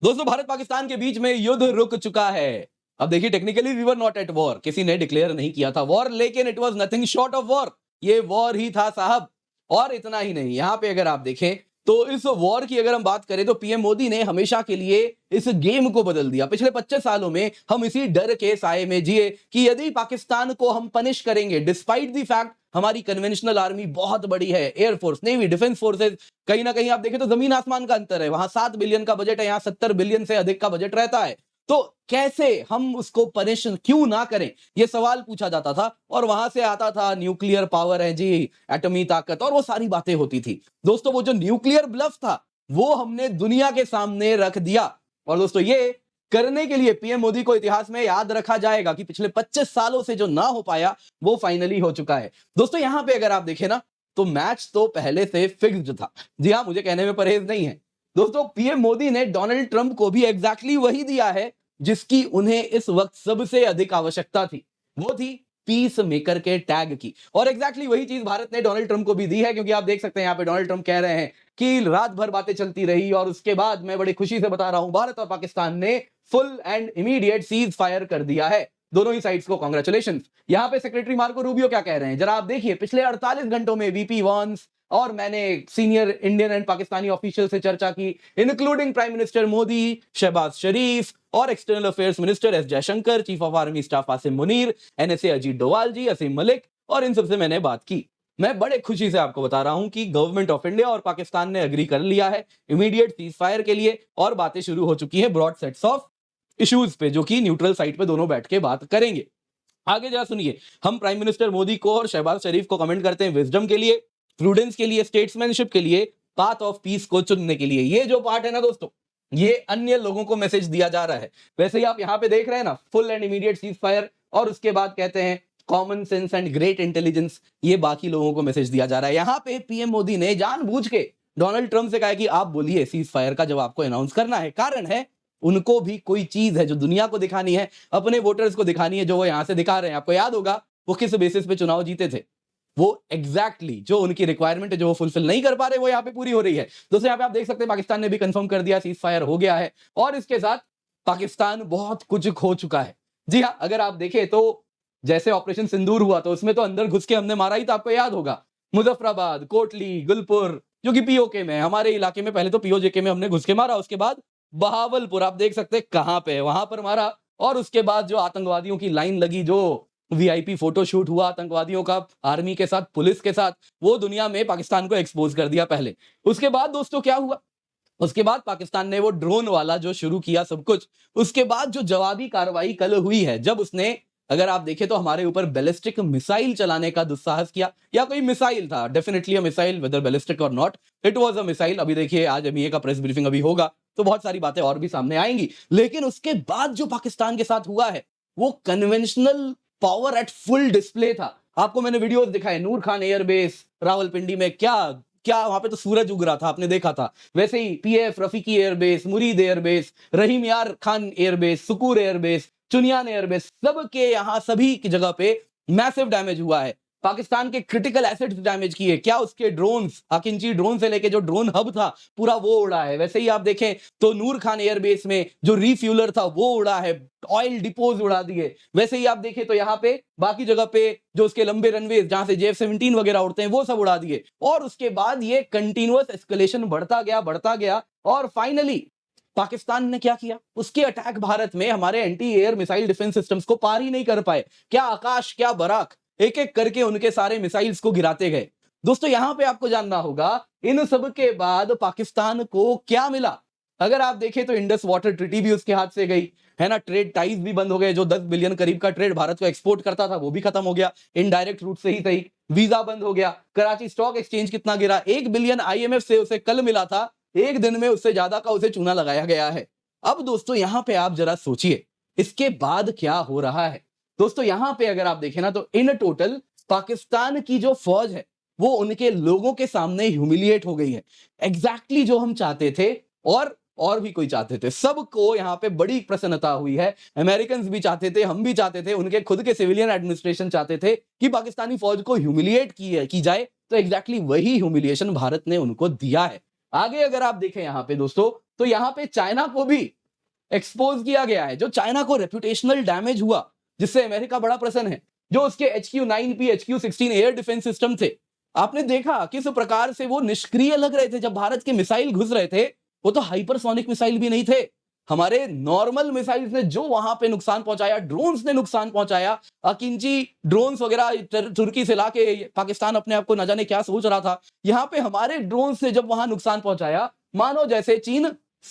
दोस्तों भारत पाकिस्तान के बीच में युद्ध रुक चुका है। अब देखिए technically we were not at war, किसी ने डिक्लेयर नहीं किया था वॉर, लेकिन it was nothing short of war. ये वॉर ही था साहब। और इतना ही नहीं, यहां पे अगर आप देखें तो इस वॉर की अगर हम बात करें तो पीएम मोदी ने हमेशा के लिए इस गेम को बदल दिया। पिछले 25 सालों में हम इसी डर के साए में जिए कि यदि पाकिस्तान को हम पनिश करेंगे, डिस्पाइट द फैक्ट हमारी कन्वेंशनल आर्मी बहुत बड़ी है, एयरफोर्स, नेवी, डिफेंस फोर्सेस, कहीं ना कहीं आप देखें तो जमीन आसमान का अंतर है। वहां 7 बिलियन का बजट है, यहां 70 बिलियन से अधिक का बजट रहता है। तो कैसे हम उसको पनिश क्यों ना करें, यह सवाल पूछा जाता था। और वहां से आता था न्यूक्लियर पावर है जी, एटमी ताकत, और वो सारी बातें होती थी। दोस्तों वो जो न्यूक्लियर ब्लफ था वो हमने दुनिया के सामने रख दिया। और दोस्तों ये करने के लिए पीएम मोदी को इतिहास में याद रखा जाएगा कि पिछले 25 सालों से जो ना हो पाया वो फाइनली हो चुका है। दोस्तों यहां पे अगर आप देखें ना तो मैच तो पहले से फिक्स्ड था। जी हां, मुझे कहने में परहेज नहीं है। दोस्तों पीएम मोदी ने डोनाल्ड ट्रंप को भी एग्जैक्टली वही दिया है जिसकी उन्हें इस वक्त सबसे अधिक आवश्यकता थी। वो थी पीस मेकर के टैग की। और एग्जैक्टली वही चीज भारत ने डोनाल्ड ट्रंप को भी दी है, क्योंकि आप देख सकते हैं यहां पे डोनाल्ड ट्रंप कह रहे हैं कि रात भर बातें चलती रही और उसके बाद मैं बड़ी खुशी से बता रहा हूं भारत और पाकिस्तान ने full and immediate cease fire कर दिया है। दोनों ही साइड्स को कांग्रेचुलेशंस। यहां पे सेक्रेटरी मार्को रूबियो क्या कह रहे हैं जरा आप देखिए। पिछले 48 घंटों में वीपी वॉन्स और मैंने senior Indian and Pakistani official से चर्चा की, including prime minister Modi, Shahbaz Sharif और external affairs minister S Jaishankar, chief of army staff Asim Munir, NSA Ajit Doval ji, Asim Malik, और इन सबसे मैंने बात की। मैं बड़े खुशी से आपको बता रहा हूं कि गवर्नमेंट ऑफ इंडिया और पाकिस्तान ने एग्री कर लिया है इमीडिएट सीज फायर के लिए, और बातें शुरू हो चुकी है ब्रॉड सेट्स ऑफ इश्यूज पे, जो कि न्यूट्रल साइड पे दोनों बैठ के बात करेंगे। आगे जरा सुनिए, हम प्राइम मिनिस्टर मोदी को और शहबाज शरीफ को कमेंट करते हैं विजडम के लिए, प्रूडेंस के लिए, स्टेट्समैनशिप के लिए, पाथ ऑफ पीस को चुनने के लिए। ये जो पार्ट है ना दोस्तों, ये अन्य लोगों को मैसेज दिया जा रहा है। वैसे ही आप यहां पे देख रहे हैं ना, full and immediate cease fire, और उसके बाद कहते हैं common sense and great intelligence, ये बाकी लोगों को मैसेज दिया जा रहा है। यहां पे पीएम मोदी ने जानबूझ के डोनाल्ड ट्रंप से कहा कि आप बोलिए सीज फायर का जब आपको अनाउंस करना है। कारण है उनको भी कोई चीज है जो दुनिया को दिखानी है, अपने वोटर्स को दिखानी है, जो वो यहां से दिखा रहे हैं। आपको याद होगा वो किस बेसिस पे चुनाव जीते थे। वो एग्जैक्टली जो उनकी रिक्वायरमेंट है जो वो फुलफिल नहीं कर पा रहे, वो यहाँ पे पूरी हो रही है। दोस्तों यहाँ पे आप देख सकते हैं पाकिस्तान ने भी कंफर्म कर दिया सीज फायर हो गया है, और इसके साथ पाकिस्तान बहुत कुछ खो चुका है। जी हाँ, अगर आप देखें तो जैसे ऑपरेशन सिंदूर हुआ तो उसमें तो अंदर घुस के हमने मारा ही था। आपको याद होगा मुजफ्फराबाद, कोटली, गुलपुर, जो कि पीओके में, हमारे इलाके में पहले तो पीओजेके में हमने घुस के मारा, उसके बाद बहावलपुर आप देख सकते हैं कहां पे है, वहां पर मारा। और उसके बाद जो आतंकवादियों की लाइन लगी, जो वीआईपी फोटोशूट हुआ आतंकवादियों का आर्मी के साथ, पुलिस के साथ, वो दुनिया में पाकिस्तान को एक्सपोज कर दिया पहले। उसके बाद दोस्तों क्या हुआ, उसके बाद पाकिस्तान ने वो ड्रोन वाला जो शुरू किया सब कुछ। उसके बाद जो जवाबी कार्रवाई कल हुई है, जब उसने अगर आप देखें तो हमारे ऊपर बैलिस्टिक मिसाइल चलाने का दुस्साहस किया, या कोई मिसाइल था, definitely a missile, whether ballistic or not, it was a missile. अभी देखिए आज एमईए का प्रेस ब्रीफिंग अभी होगा तो बहुत सारी बातें और भी सामने आएंगी। लेकिन उसके बाद जो पाकिस्तान के साथ हुआ है वो conventional power at full display था। आपको मैंने वीडियोस दिखाए, नूर खान एयरबेस रावलपिंडी में, क्या क्या वहां पे तो सूरज उग रहा था, आपने देखा था। वैसे ही पीएफ रफीकी एयरबेस, मुरीद एयरबेस, रहीम यार Khan airbase, Sukkur airbase, Chunian airbase, सबके यहां सभी की जगह पे मैसिव डैमेज हुआ है। पाकिस्तान के क्रिटिकल एसेट्स डैमेज किए, क्या उसके ड्रोन्स, अकिंची ड्रोन से लेके जो ड्रोन हब था पूरा वो उड़ा है। वैसे ही आप देखें तो नूर खान एयरबेस में जो रिफ्यूलर था वो उड़ा है, ऑयल डिपोज उड़ा दिए। वैसे ही आप देखें तो यहाँ पे बाकी जगह पे जो उसके लंबे रनवे जहां से JF-17 वगैरह उड़ते हैं वो सब उड़ा दिए। और उसके बाद ये कंटिन्यूअस एस्केलेशन बढ़ता गया और फाइनली पाकिस्तान ने क्या किया, उसके अटैक भारत में हमारे anti air missile defence systems को पार ही नहीं कर पाए। क्या आकाश, क्या बराक, एक एक करके उनके सारे मिसाइल्स को गिराते गए। दोस्तों यहां पे आपको जानना होगा इन सब के बाद पाकिस्तान को क्या मिला। अगर आप देखें तो इंडस वाटर ट्रीटी भी उसके हाथ से गई है ना, ट्रेड टाइज भी बंद हो गए, जो 10 बिलियन करीब का ट्रेड भारत को एक्सपोर्ट करता था वो भी खत्म हो गया इनडायरेक्ट रूट से ही सही। वीजा बंद हो गया। कराची स्टॉक एक्सचेंज कितना गिरा, 1 बिलियन IMF से उसे कल मिला था, एक दिन में उससे ज्यादा का उसे चूना लगाया गया है। अब दोस्तों यहां पे आप जरा सोचिए इसके बाद क्या हो रहा है। दोस्तों यहां पे अगर आप देखें ना तो इन टोटल पाकिस्तान की जो फौज है वो उनके लोगों के सामने ह्यूमिलिएट हो गई है। एग्जैक्टली जो हम चाहते थे और भी कोई चाहते थे, सबको यहां पे बड़ी प्रसन्नता हुई है। अमेरिकन भी चाहते थे, हम भी चाहते थे, उनके खुद के सिविलियन एडमिनिस्ट्रेशन चाहते थे कि पाकिस्तानी फौज को ह्यूमिलिएट की जाए, तो एग्जैक्टली वही ह्यूमिलिएशन भारत ने उनको दिया है। आगे अगर आप देखें यहां पे दोस्तों तो यहाँ पे चाइना को भी एक्सपोज किया गया है, जो चाइना को रेपुटेशनल डैमेज हुआ, जिससे अमेरिका बड़ा प्रसन्न है। जो उसके HQ-9P HQ-16 air defence system थे, आपने देखा किस प्रकार से वो निष्क्रिय लग रहे थे जब भारत के मिसाइल घुस रहे थे। वो तो हाइपरसोनिक मिसाइल भी नहीं थे, हमारे नॉर्मल मिसाइल्स ने जो वहां पे नुकसान पहुंचाया, ड्रोन्स ने नुकसान पहुंचाया। अकिंची ड्रोन्स वगैरह तुर्की से लाके पाकिस्तान अपने आप को न जाने क्या सोच रहा था, यहां पे हमारे ड्रोन्स ने जब वहां नुकसान पहुंचाया, मानो जैसे चीन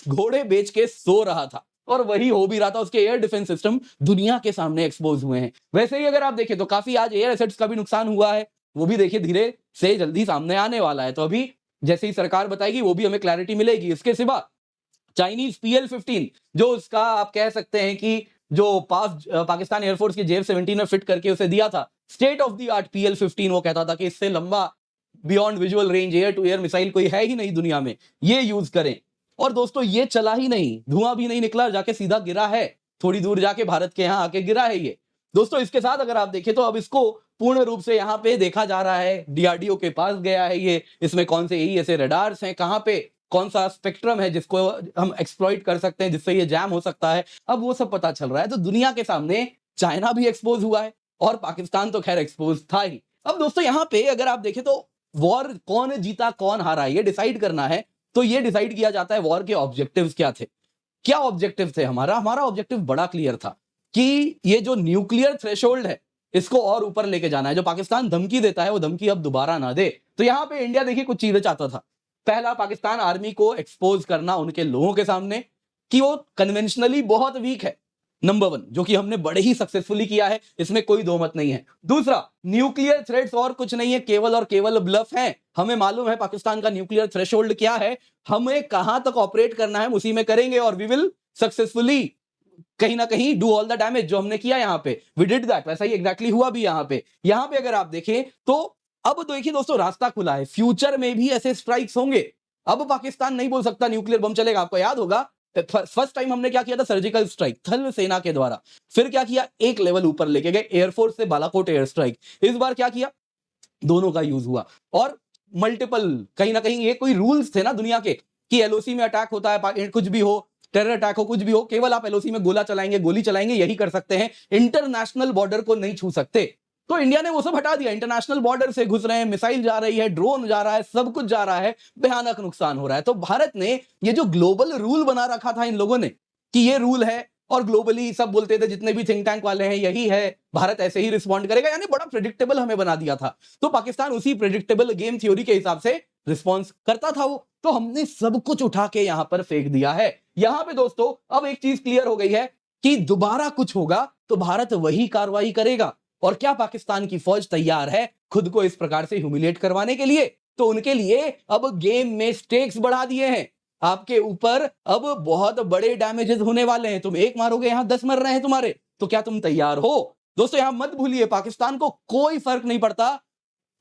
घोड़े बेच के सो रहा था, और वही हो भी रहा था। उसके एयर डिफेंस सिस्टम दुनिया के सामने एक्सपोज हुए हैं। वैसे ही अगर आप देखें तो काफी आज एयर एसेट्स का भी नुकसान हुआ है, वो भी देखिए धीरे से जल्दी सामने आने वाला है। तो अभी जैसे ही सरकार बताएगी वो भी हमें क्लैरिटी मिलेगी। इसके सिवा चाइनीज PL-15, जो उसका आप कह सकते हैं कि जो पाकिस्तान एयरफोर्स की JF-17 में फिट करके उसे दिया था, state of the art PL-15, वो कहता था कि इससे लंबा beyond visual range air to air missile कोई है ही नहीं दुनिया में, ये यूज करें। और दोस्तों ये चला ही नहीं, धुआं भी नहीं निकला, जाके सीधा गिरा है, थोड़ी दूर जाके भारत के यहां आके गिरा है ये। दोस्तों इसके साथ अगर आप देखें तो अब इसको पूर्ण रूप से यहां पे देखा जा रहा है, DRDO के पास गया है ये, इसमें कौन से AESA रडार्स हैं, कहां पे कौन सा स्पेक्ट्रम है जिसको हम एक्सप्लॉइट कर सकते हैं, जिससे ये जैम हो सकता है, अब वो सब पता चल रहा है। तो दुनिया के सामने चाइना भी एक्सपोज हुआ है और पाकिस्तान तो खैर एक्सपोज था ही। अब दोस्तों यहाँ पे अगर आप देखें तो वॉर कौन जीता कौन हारा ये डिसाइड करना है, तो ये डिसाइड किया जाता है वॉर के ऑब्जेक्टिव्स क्या थे। क्या ऑब्जेक्टिव थे हमारा ऑब्जेक्टिव बड़ा क्लियर था कि ये जो न्यूक्लियर थ्रेशोल्ड है इसको और ऊपर लेके जाना है। जो पाकिस्तान धमकी देता है वो धमकी अब दोबारा ना दे। तो यहां पे इंडिया देखिए कुछ चीजें चाहता था। पहला, पाकिस्तान आर्मी को एक्सपोज करना उनके लोगों के सामने कि वो कन्वेंशनली बहुत वीक है, नंबर 1, जो कि हमने बड़े ही सक्सेसफुली किया है, इसमें कोई दो मत नहीं है। दूसरा, न्यूक्लियर थ्रेट्स और कुछ नहीं है, केवल और केवल ब्लफ है। हमें मालूम है पाकिस्तान का न्यूक्लियर थ्रेशोल्ड क्या है, हमें कहां तक ऑपरेट करना है हम उसी में करेंगे, और वी विल सक्सेसफुली कहीं ना कहीं डू ऑल द डैमेज जो हमने किया यहाँ पे, वी डिड दैट। वैसा ही एग्जैक्टली हुआ भी यहाँ पे। यहाँ पे अगर आप देखें तो अब देखिए दोस्तों रास्ता खुला है, फ्यूचर में भी ऐसे स्ट्राइक्स होंगे। अब पाकिस्तान नहीं बोल सकता न्यूक्लियर बम चलेगा। आपको याद होगा फर्स्ट टाइम हमने क्या किया था, सर्जिकल स्ट्राइक थल सेना के द्वारा। फिर क्या किया, एक लेवल ऊपर लेके गए, एयरफोर्स से बालाकोट एयर स्ट्राइक। इस बार क्या किया, दोनों का यूज हुआ, और मल्टीपल कहीं ना कहीं ये कोई रूल्स थे ना दुनिया के कि LOC में अटैक होता है, कुछ भी हो, टेरर अटैक हो, कुछ भी हो, केवल आप LOC में गोला चलाएंगे, गोली चलाएंगे, यही कर सकते हैं, इंटरनेशनल बॉर्डर को नहीं छू सकते। तो इंडिया ने वो सब हटा दिया, इंटरनेशनल बॉर्डर से घुस रहे हैं, मिसाइल जा रही है, ड्रोन जा रहा है, सब कुछ जा रहा है, भयानक नुकसान हो रहा है। तो भारत ने ये जो ग्लोबल रूल बना रखा था इन लोगों ने कि ये रूल है, और ग्लोबली सब बोलते थे जितने भी थिंक टैंक वाले हैं यही है, भारत ऐसे ही रिस्पॉन्ड करेगा, यानी बड़ा प्रेडिक्टेबल हमें बना दिया था। तो पाकिस्तान उसी प्रेडिक्टेबल गेम थ्योरी के हिसाब से रिस्पॉन्स करता था वो। तो हमने सब कुछ उठा के यहां पर फेंक दिया है। यहां पे दोस्तों अब एक चीज क्लियर हो गई है कि दोबारा कुछ होगा तो भारत वही कार्रवाई करेगा। और क्या पाकिस्तान की फौज तैयार है खुद को इस प्रकार से ह्यूमिलिएट करवाने के लिए? तो उनके लिए अब गेम में स्टेक्स बढ़ा दिए हैं, आपके ऊपर अब बहुत बड़े डैमेजेस होने वाले हैं। तुम एक मारोगे, यहां 10 मर रहे हैं तुम्हारे, तो क्या तुम तैयार हो? दोस्तों यहां मत भूलिए, पाकिस्तान को कोई फर्क नहीं पड़ता,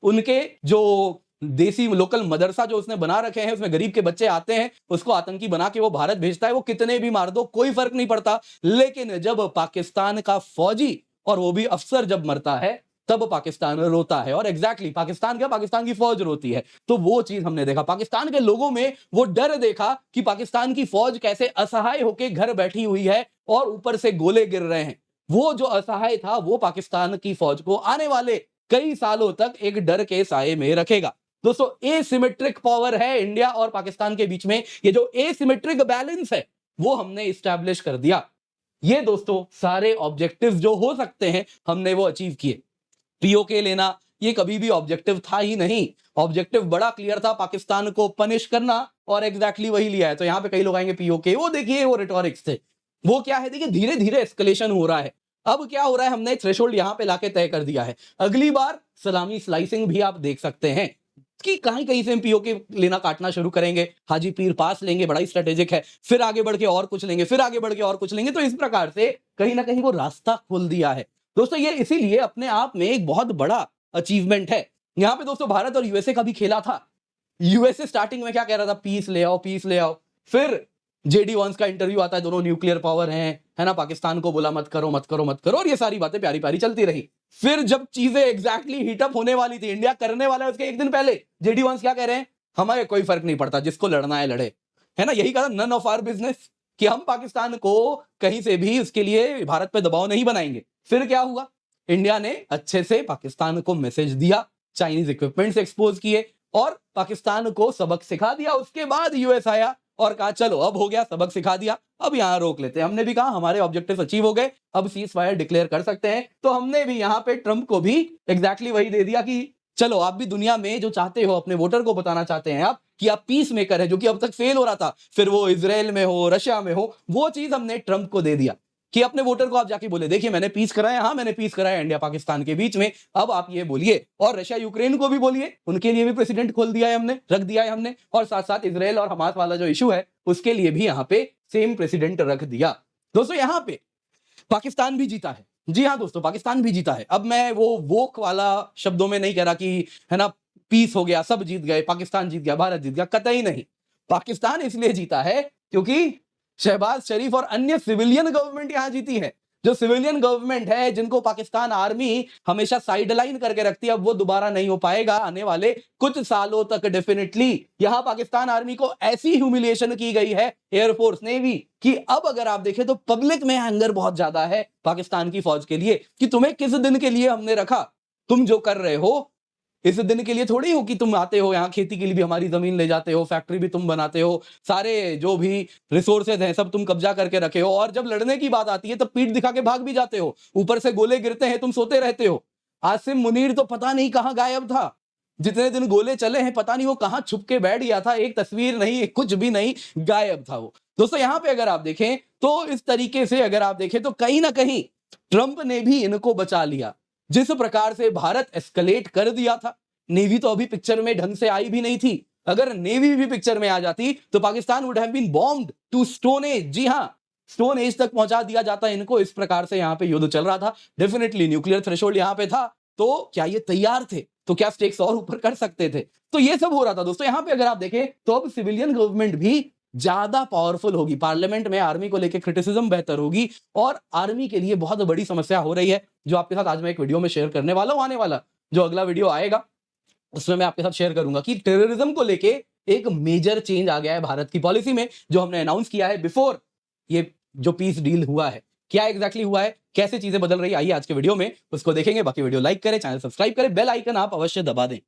उनके जो देसी लोकल मदरसा जो उसने बना रखे हैं उसमें गरीब के बच्चे आते हैं, उसको आतंकी बना के वो भारत भेजता है, वो कितने भी मार दो कोई फर्क नहीं पड़ता। लेकिन जब पाकिस्तान का फौजी और वो भी अफसर जब मरता है तब पाकिस्तान रोता है। और एग्जैक्टली पाकिस्तान क्या, पाकिस्तान की फौज रोती है। तो वो चीज हमने देखा, पाकिस्तान के लोगों में वो डर देखा कि पाकिस्तान की फौज कैसे असहाय होकर घर बैठी हुई है और ऊपर से गोले गिर रहे हैं। वो जो असहाय था वो पाकिस्तान की फौज को आने वाले कई सालों तक एक डर के साए में रखेगा। दोस्तों एसिमेट्रिक पावर है इंडिया और पाकिस्तान के बीच में, ये जो एसिमेट्रिक बैलेंस है वो हमने इस्टेब्लिश कर दिया। ये दोस्तों सारे ऑब्जेक्टिव्स जो हो सकते हैं हमने वो अचीव किए। POK लेना ये कभी भी ऑब्जेक्टिव था ही नहीं, ऑब्जेक्टिव बड़ा क्लियर था, पाकिस्तान को पनिश करना, और एग्जैक्टली वही लिया है। तो यहां पे कई लोग आएंगे POK, वो देखिए वो रिटोरिक्स थे, वो क्या है, देखिए धीरे धीरे एस्केलेशन हो रहा है। अब क्या हो रहा है, हमने थ्रेशोल्ड यहां पे लाके तय कर दिया है। अगली बार सलामी स्लाइसिंग भी आप देख सकते हैं कि कहीं कहीं से हम POK लेना काटना शुरू करेंगे, हाजी पीर पास लेंगे, बड़ा ही स्ट्रेटेजिक है, फिर आगे बढ़ के और कुछ लेंगे, फिर आगे बढ़ के और कुछ लेंगे। तो इस प्रकार से कहीं ना कहीं वो रास्ता खोल दिया है। दोस्तों ये इसीलिए अपने आप में एक बहुत बड़ा अचीवमेंट है। यहां पे दोस्तों भारत और USA का भी खेला था। USA स्टार्टिंग में क्या कह रहा था, पीस ले आओ, पीस ले आओ। फिर JD वांस का इंटरव्यू आता है, दोनों न्यूक्लियर पावर हैं, है ना, पाकिस्तान को बोला मत करो मत करो मत करो, और ये सारी बातें प्यारी प्यारी चलती रही। फिर जब चीजें एग्जैक्टली हीटअप होने वाली थी, इंडिया करने वाला है उसके एक दिन पहले JD वांस क्या कह रहे हैं, हमें कोई फर्क नहीं पड़ता, जिसको लड़ना है लड़े, है ना, यही कहा नन ऑफ आवर बिजनेस, कि हम पाकिस्तान को कहीं से भी उसके लिए भारत पे दबाव नहीं बनाएंगे। फिर क्या हुआ, इंडिया ने अच्छे से पाकिस्तान को मैसेज दिया, चाइनीज इक्विपमेंट्स एक्सपोज किए और पाकिस्तान को सबक सिखा दिया। उसके बाद यूएस आया और कहा चलो अब हो गया, सबक सिखा दिया, अब यहां रोक लेते हैं। हमने भी कहा हमारे ऑब्जेक्टिव्स अचीव हो गए, अब सीज फायर डिक्लेयर कर सकते हैं। तो हमने भी यहां पे ट्रंप को भी एग्जैक्टली वही दे दिया कि चलो आप भी दुनिया में जो चाहते हो, अपने वोटर को बताना चाहते हैं आप कि आप पीस मेकर है, जो कि अब तक फेल हो रहा था, फिर वो इजराइल में हो, रशिया में हो, वो चीज हमने ट्रंप को दे दिया कि अपने वोटर को आप जाके बोले देखिए मैंने पीस कराया, हाँ मैंने पीस कराया इंडिया पाकिस्तान के बीच में, अब आप ये बोलिए। और रशिया यूक्रेन को भी बोलिए, उनके लिए भी प्रेसिडेंट खोल दिया है हमने, रख दिया है हमने। और साथ साथ इजराइल और हमास वाला जो इशू है उसके लिए भी यहाँ पे सेम प्रेसिडेंट रख दिया। दोस्तों यहाँ पे पाकिस्तान भी जीता है, जी हाँ दोस्तों, पाकिस्तान भी जीता है। अब मैं वो वोक वाला शब्दों में नहीं कह रहा कि है ना पीस हो गया, सब जीत गए, पाकिस्तान जीत गया, भारत जीत गया, कतई नहीं। पाकिस्तान इसलिए जीता है क्योंकि शहबाज शरीफ और अन्य सिविलियन गवर्नमेंट यहां जीती है। जो सिविलियन गवर्नमेंट है, जिनको पाकिस्तान आर्मी हमेशा साइडलाइन करके रखती है, अब वो दोबारा नहीं हो पाएगा आने वाले कुछ सालों तक डेफिनेटली। यहां पाकिस्तान आर्मी को ऐसी ह्यूमिलिएशन की गई है एयरफोर्स नेवी कि अब अगर आप देखें तो पब्लिक में एंगर बहुत ज्यादा है पाकिस्तान की फौज के लिए कि तुम्हें किस दिन के लिए हमने रखा, तुम जो कर रहे हो इस दिन के लिए थोड़ी हो कि तुम आते हो यहाँ खेती के लिए भी हमारी जमीन ले जाते हो, फैक्ट्री भी तुम बनाते हो, सारे जो भी रिसोर्सेज हैं सब तुम कब्जा करके रखे हो, और जब लड़ने की बात आती है तब पीठ दिखा के भाग भी जाते हो, ऊपर से गोले गिरते हैं तुम सोते रहते हो। आसिम मुनीर तो पता नहीं कहां गायब था, जितने दिन गोले चले हैं पता नहीं वो कहां छुप के बैठ गया था, एक तस्वीर नहीं, कुछ भी नहीं, गायब था वो। दोस्तों यहां पे अगर आप देखें तो इस तरीके से अगर आप देखें तो कहीं ना कहीं ट्रंप ने भी इनको बचा लिया। जिस प्रकार से भारत एस्केलेट कर दिया था, नेवी तो अभी पिक्चर में ढंग से आई भी नहीं थी, अगर नेवी भी पिक्चर में आ जाती तो Pakistan would have been bombed to stone age. जी हां, स्टोन एज तक पहुंचा दिया जाता इनको। इस प्रकार से यहां पे युद्ध चल रहा था, डेफिनेटली न्यूक्लियर थ्रेशोल्ड यहां पे था। तो क्या ये तैयार थे, तो क्या स्टेक्स और ऊपर कर सकते थे, तो ये सब हो रहा था। दोस्तों यहां पे अगर आप देखें तो अब सिविलियन गवर्नमेंट भी ज्यादा पावरफुल होगी, पार्लियामेंट में आर्मी को लेकर क्रिटिसिज्म बेहतर होगी, और आर्मी के लिए बहुत बड़ी समस्या हो रही है, जो आपके साथ आज मैं एक वीडियो में शेयर करने वाला हूं। आने वाला जो अगला वीडियो आएगा उसमें मैं आपके साथ शेयर करूंगा कि टेररिज्म को लेके एक मेजर चेंज आ गया है भारत की पॉलिसी में, जो हमने अनाउंस किया है बिफोर ये जो पीस डील हुआ है। क्या एग्जैक्टली हुआ है, कैसे चीजें बदल रही है, आइए आज के वीडियो में उसको देखेंगे। बाकी वीडियो लाइक करें, चैनल सब्सक्राइब करें, बेल आइकन आप अवश्य दबा दें।